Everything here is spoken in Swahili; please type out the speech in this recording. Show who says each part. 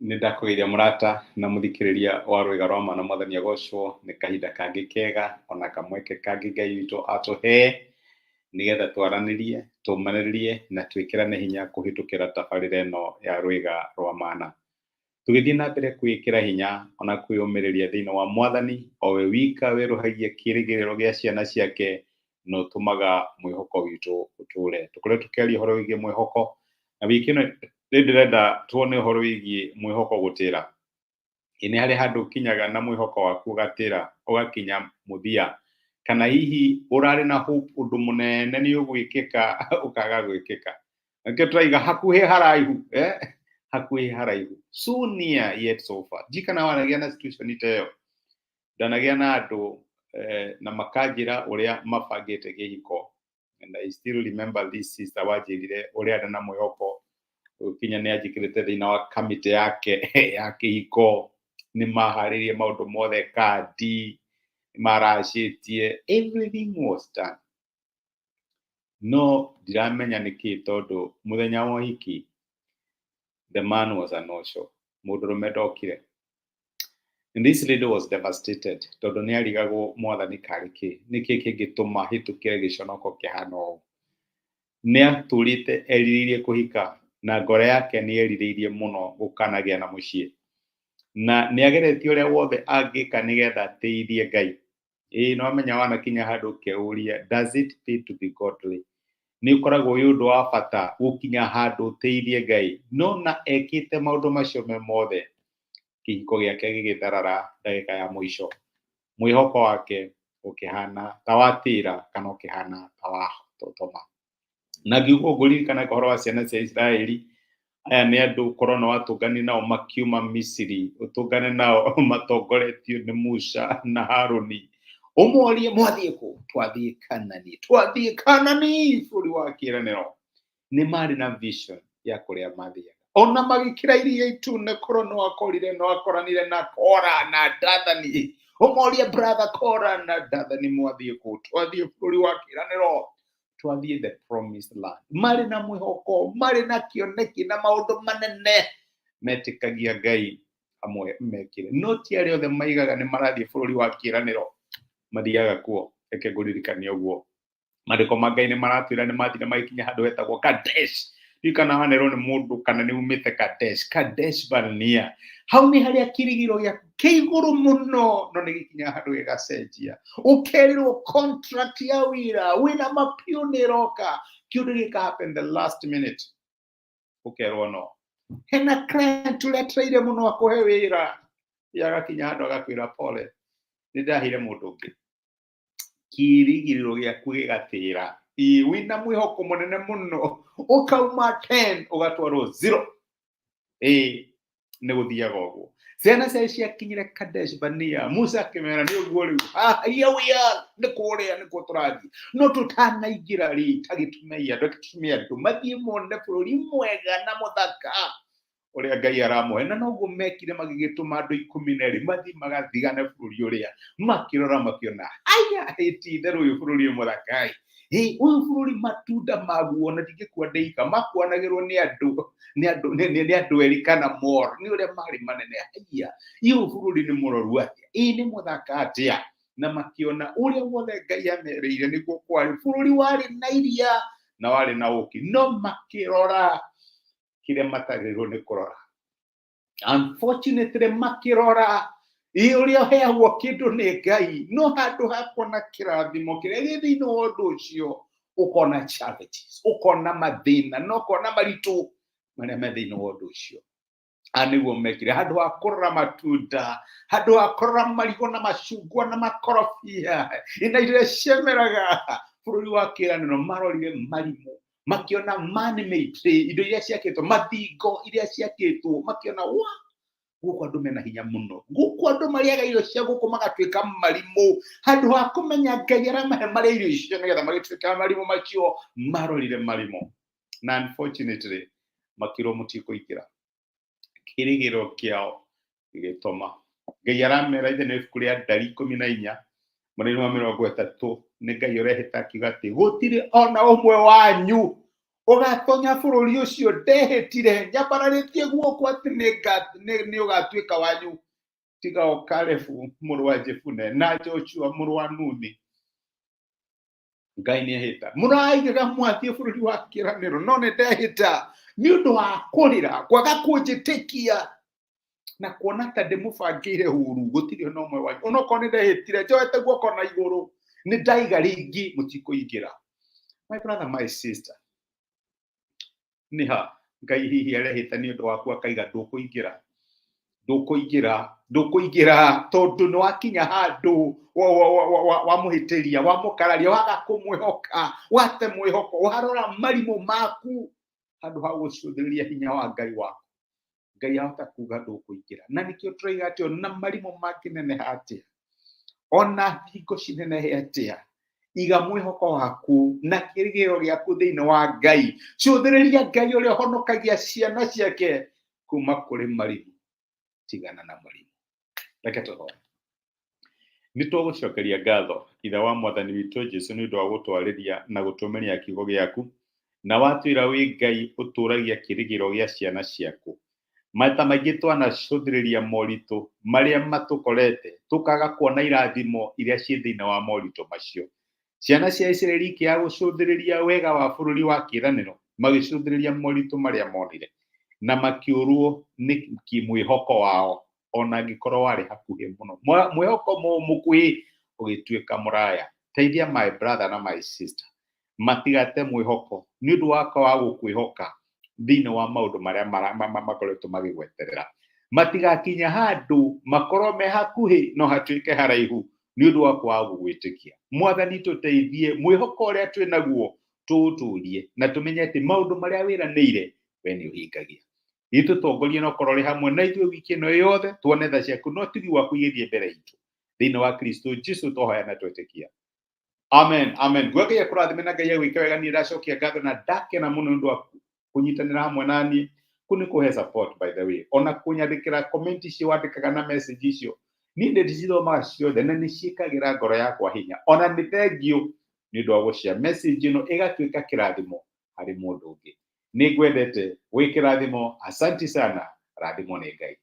Speaker 1: Nindakwiria murata na muthikiriria wa Rwiga rwa Mana Mwathani agocwo ni kahinda kangi kega ona kamweke kangi Ngai witu atuhe nigetha twaranirie tumaniririe na twikirane hinya kuhitukira tabarira ino ya Rwiga rwa Mana. Tugithii na mbere kwikira hinya ona kwiyumiriria thiini wa Mwathani owe wika wiruhagia kirigiriro gia ciana ciake no tumaga mwihoko witu uture. Tukore tukiaria horo wigie mwihoko na wiki ino ndirenda tuone horo wigie mwihoko gutira. Ini hari handu kinyaga na mwihoko waku gatira ugakinya muthia kana hihi urari na hope undu munene ni ugwikika ukaga gwikika. Nke turaiga hakuhi haraihu hakuhi haraihu so near yet so far. Jikana wanagia na situation iteyo ndanagia na andu na makajira uria mabangite gihiko. And I still remember this sister wajirire uria ndana mwihoko kinya ni ajikirite thina wa kamite yake ya kihiko ni maharirie maundu mothe kadi marashitie, everything was done. No ndiramenya niki tondu muthenya wa hiki the man was a no-show. Mundurume ndokire. And this lady was devastated tondu ni arigagwo Mwathani kariki niki kingituma hitukire giconoko kihana ũũ. Ni aturite eriririe kuhika na ngoro yake ni eriririe muno gukanagia na mucie na ni ageretie uria wothe angika nigetha teithie Ngai. No amenya wana kinya handu keuria, does it pay to be godly? Ni ukoragwo yundu wa bata gukinya handu teithie Ngai no na ekite maundu macio me mothe kihiko giake gigitharara ndagika ya mwisho. Mwihoko wake ukihana tawatira kana ukihana tawatotoma. Na giugo ngũririkana ũhoro wa ciana cia Israeli. Aya nĩ andũ korona watũngani nao makiuma Misiri, ũtũngane nao matongoretio nĩ Musa na Haruni. Ũmorie mwathiĩ kũ? Twathiĩ Kanani bũrũri wa kĩĩranĩro. Nĩ marĩ na vision ya kũrĩa mathiaga. Ona magĩkĩra iria itune korona wakorire no akoranire na Kora na Dathani. Ũmorie brother Kora na Dathani mwathiĩ kũ? Twathiĩ bũrũri wa kĩĩranĩro. Twathiĩ the promised land. Mari na mwihoko, mari na kioneki na maundu manene metikagia Ngai amwe mekire. No ti aria othe maigaga ni marathie bũrũri wa kĩĩranĩro mathiaga kuo. Reke ngũririkanie ũguo. Maandĩko ma Ngai ni maratwĩra ni mathire magikinya handũ hetagwo Kadesh. Kana hanerwo ni mundu kana ni umite Kadesh Barnea. Hau ni haria kirigiro gĩaku kĩ igũrũ mũno no nĩ gĩkinya handũ gĩgacenjia. Ũkerirwo contract ya wĩra wĩna mapiũ nĩ ĩroka kĩũndũ gĩka happen the last minute. Ũkerwo no. Hena client ũretereire mũno akũhe wĩra yagakinya handũ agakwĩra pole nĩ ndahire mũndũ ũngĩ. Kirigiro gĩaku gĩgatĩra. Wina mwihoko munene muno ukauma 10 ugatwarwo 0 ni guthiaga uguo. Ciana ciakinyire Kadesh Barnea, Musa akimera ni uguo riu here we are ni kuria ni kuturathi no tutanaingira ri tagitumeia ndokitumia ndu mathie mone bũrũri mwega na muthaka uria Ngai aramuhe na noguo mekire magigituma andu 12 mathie magathigane bũrũri uria makirora makiona aya ititherũ uyu bũrũri muthaka uyu bũrũri matunda maguo na ndingĩkua ndeika makuanagĩrwo nĩ andũ eri kana mor ni uria mari manene haya uyu bũrũri ni mũroru atia ni muthaka atia na makiona uria wothe Ngai amereire niguo kwari bũrũri wari na iria na wari na ũki no makirora kire matagĩrĩirwo nĩ kũrora. Unfortunately makirora uria heagwo kĩndũ nĩ Ngai no handũ hakuona kĩrathimo kĩrĩa gĩ thĩinĩ wa ũndũ ũcio ũkona challenges ũkona mathĩna no ũkona maritũ marĩa me thĩinĩ wa ũndũ ũcio. Nĩguo mekire handũ ha kũrora matunda, handũ ha kũrora marigũ na macungwa na makorobia na irio ciameraga bũrũri wa kĩĩranĩro marorire marimũ makiona man-made indo iria ciakĩtwo mathingo iria ciakĩtwo makiona gũkũ andũ mena hinya mũno gũkũ andũ marĩaga irio cia gũkũ magatuĩka marimũ handũ ha kũmenya Ngai aramahe marĩa irio icio nĩgetha magĩtuĩka marimũ macio marorire marimũ. Na unfortunately makirwo mũtikũingĩra kĩrĩgĩro kĩao gĩgĩtoma. Ngai aramera ithe nĩ ibuku rĩa Ndari 14 mũthenya wa 30 nĩ Ngai ũrehete akiuga atĩ gũtirĩ ona ũmwe wanyu Ugatonya bururi ucio ndehitire nyambararitie guoko ati ni ugatuika wanyu tiga o Kalebu mũrũ wa Jefune na Joshua mũrũ wa Nuni. Ngai nĩ ehĩta mũraigaga mwathie bũrũri wa kĩĩranĩro no nĩ ndehĩta nĩ ũndũ wa kũrĩra kwaga kũnjĩtĩkia na kuona ta ndĩmũbangĩire ũũru gũtirĩ ona ũmwe wanyu onokorwo nĩ ndehĩtire njoete guoko na igũrũ nĩ ndaiga rĩngĩ mũtikũingĩra. My brother, my sister, nĩ ha Ngai hihi arehĩta nĩ ũndũ waku akaiga ndũkũingĩra tondũ nĩ wakinya handũ wamũhĩtĩria wamũkararia waga kũmwĩhoka wate mwĩhoko warora marimũ maku handũ ha gũcũthĩrĩria hinya wa Ngai waku. Ngai ahota kuga ndũkũingĩra na nĩkĩo tũraiga atĩ ona marimũ makĩneneha atĩa ona hingo cinenehe atĩa iga mwĩhoko waku na kĩrĩgĩrĩro gĩaku thĩinĩ wa Ngai. Cũthĩrĩria Ngai ũrĩa ũhonokagia ciana ciake kuma kũrĩ marimũ. Tigana na marimũ. Reke tũhoe. Nĩ tũgũcokeria ngatho ithe wa mwathani witũ Jesũ nĩ ũndũ wa gũtwarĩria na gũtũmeria kiugo gĩaku na watwĩra wĩ Ngai ũtũragia kĩrĩgĩrĩro gĩa ciana ciaku. Maita maingĩ twanacũthĩrĩria moritũ marĩa matũkorete tũkaga kuona irathimo iria ciĩ thĩinĩ wa moritũ macio. Ciana cia Isiraeli ikĩaga gũcũthĩrĩria wega wa bũrũri wa kĩĩranĩro magĩcũthĩrĩria moritũ marĩa monire na makĩũrwo nĩ mwĩhoko wao ona angĩkorwo warĩ hakuhĩ mũno. Mwĩhoko mũkuhĩ ũgĩtuĩka mũraya. Teithia my brother na my sister matigate mwĩhoko nĩ ũndũ wako wa gũkwĩhoka thĩinĩ wa maũndũ marĩa makoretwo magĩgweterera. Matigakinya handũ makorwo me hakuhĩ no hatuĩke haraihu nĩ ũndũ wako wa gũgwĩtĩkia. Mwathani tũteithie mwĩhoko ũrĩa twĩ naguo tũũtũũrie na tũmenye atĩ maũndũ marĩa wĩranĩire we nĩ ũhingagia. Itũtongorie na ũkorwo ũrĩ hamwe na ithuĩ wiki ĩno yothe tuone tha ciaku no tigi waku igĩthiĩ mbere itũ thĩinĩ wa Kristo Jesũ tũhoya na twĩtĩkia. Amen, amen. Gwĩkagia kũrathime na Ngai agwĩke wega. Niĩ ndacokia ngatho na ndakena mũno nĩ ũndũ wa kũnyitanĩra hamwe na niĩ kũnĩ kũhe support by the way ona kũnyandĩkĩra comment icio wandĩkaga na message icio niĩ ndĩcithomaga ciothe na nĩ ciĩkagĩra ngoro yakwa hinya ona nĩ thengiũ nĩ ũndũ wa gũshare message ĩno ĩgatuĩka kĩrathimo harĩ mũndũ ũngĩ. Nĩ ngwendete gwĩ kĩrathimo. Asanti sana. Rathimo nĩ Ngai.